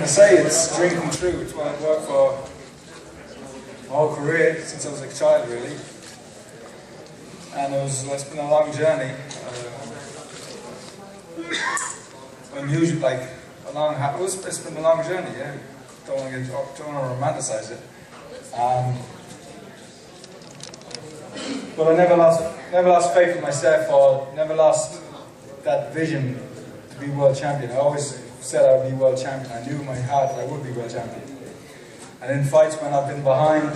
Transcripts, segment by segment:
gonna say it's a dream come true. It's what I've worked for my whole career since I was a child, really. And it's been a long journey. Unusual, like it's been a long journey. Yeah, don't want to romanticize it. But I never lost faith in myself, or never lost that vision to be world champion. I always said I would be world champion. I knew in my heart that I would be world champion. And in fights when I've been behind,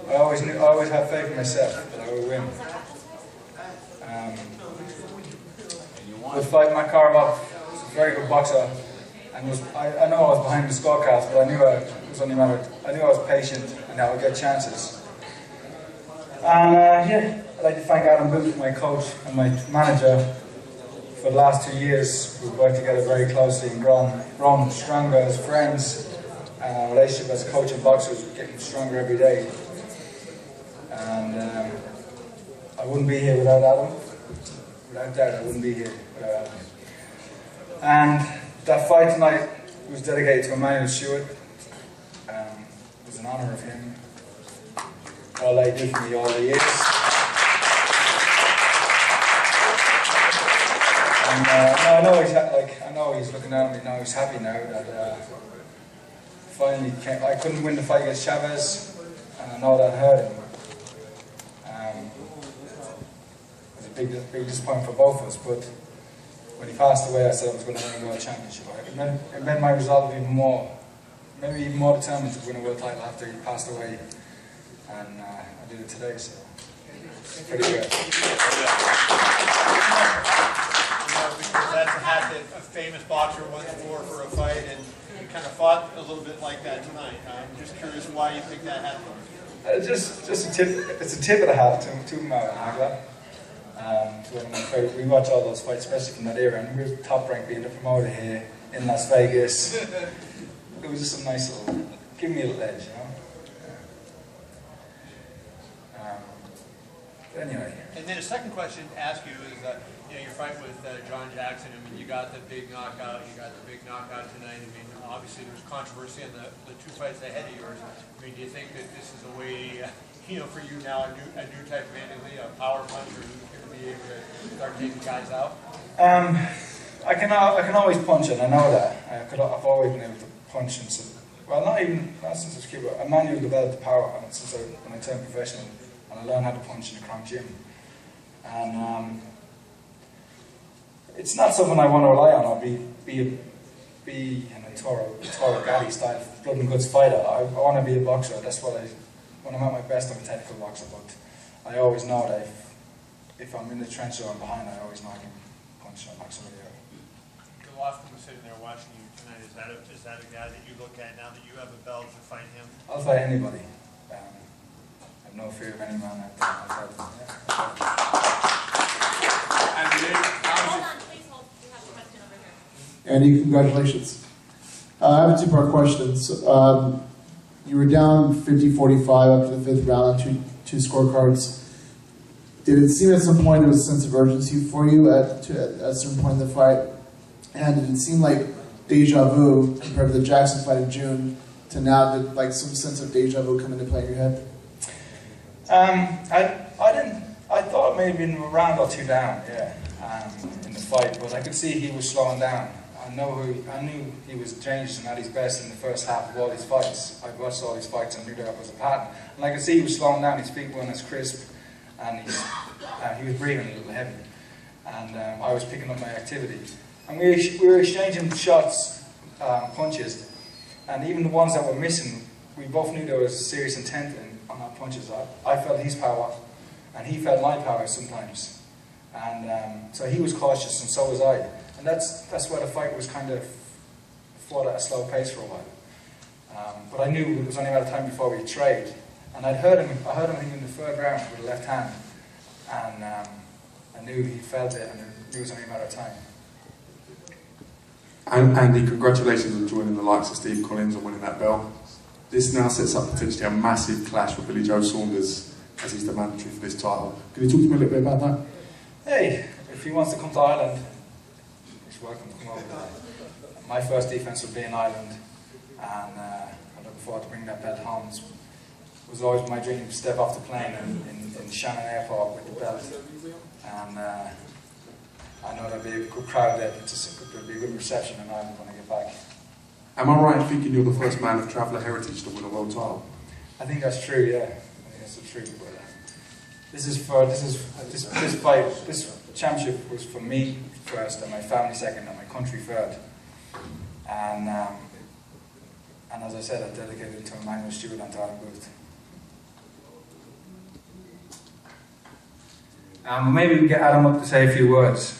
I always had faith in myself that I would win. With fighting Matt Korobov, he's a very good boxer, and I know I was behind the scorecards, but I knew I was patient and I would get chances. And yeah, I'd like to thank Adam Booth, my coach and my manager, for the last 2 years. We've worked together very closely and grown stronger as friends, and our relationship as coach and boxer is getting stronger every day. And I wouldn't be here without Adam. Without doubt, I wouldn't be here without Adam. And that fight tonight was dedicated to Emmanuel Stewart. It was an honour of him. All they did for me all the years. And I know he's looking down at me now. He's happy now that finally came. I couldn't win the fight against Chavez, and I know that hurt him. It was a big disappointment for both of us. But when he passed away, I said I was going to win a world championship. It made my resolve even more, maybe even more determined to win a world title after he passed away. And I did it today, so it's pretty good. That's a hat that a famous boxer once wore for a fight, and you kind of fought a little bit like that tonight. I'm just curious why you picked that hat. Just a tip. It's a tip of the hat to Matt Korobov. We watch all those fights, especially from that era, and we were top ranked being the promoter here in Las Vegas. It was just a nice little, give me a little edge, you know. Anyway. And then a second question to ask you is, your fight with John Jackson. I mean, you got the big knockout. You got the big knockout tonight. I mean, obviously there was controversy in the two fights ahead of yours. I mean, do you think that this is a way, for you now, a new type of Andy, a power puncher who's going to be able to start taking guys out? I can always punch, and I know that. I've always been able to punch, and not since I was a kid, but Emmanuel developed the power since when I turned professional. And I learned how to punch in the Cronk gym. And it's not something I want to rely on. I'll be an Toro Gatti style blood and guts fighter. I want to be a boxer. That's when I'm at my best, I'm a technical boxer. But I always know that if I'm in the trench or I'm behind, I always know I can punch and knock somebody out. Golovkin was sitting there watching you tonight. Is that a guy that you look at now that you have a belt to fight him? I'll fight anybody. I have no fear of any man out there. Hold on, please hold. We have a question over here. Andy, congratulations. I have a two-part question. So, you were down 50-45 after the fifth round on two scorecards. Did it seem at some point there was a sense of urgency for you at a certain point in the fight? And did it seem like deja vu compared to the Jackson fight in June to now? Did some sense of deja vu come into play in your head? I thought it may have been a round or two down, in the fight, but I could see he was slowing down. I knew he was changed and at his best in the first half of all his fights. I watched all his fights and knew that was a pattern. And I could see he was slowing down, his feet weren't as crisp, and he was breathing a little heavy. And I was picking up my activity. And we were exchanging shots, punches, and even the ones that were missing, we both knew there was serious intent on our punches. I felt his power, and he felt my power sometimes. And so he was cautious, and so was I. And that's why the fight was kind of fought at a slow pace for a while. But I knew it was only a matter of time before we trade. And I heard him in the third round with the left hand, and I knew he felt it, and I knew it was only a matter of time. And Andy, congratulations on joining the likes of Steve Collins and winning that belt. This now sets up potentially a massive clash with Billy Joe Saunders, as he's the mandatory for this title. Can you talk to me a little bit about that? Hey, if he wants to come to Ireland, he's welcome to come over. my first defence will be in Ireland, and I'm looking forward to bringing that belt home. It was always my dream to step off the plane in Shannon Airport with the belt, and I know there'll be a good crowd there. There'll be a good reception in Ireland when I get back. Am I right in thinking you're the first man of traveller heritage to win a world title? I think that's true. Yeah, I think that's the truth. But this championship was for me first, and my family second, and my country third. And as I said, I dedicated it to Emmanuel Stewart and Tyler Booth. Maybe we can get Adam up to say a few words.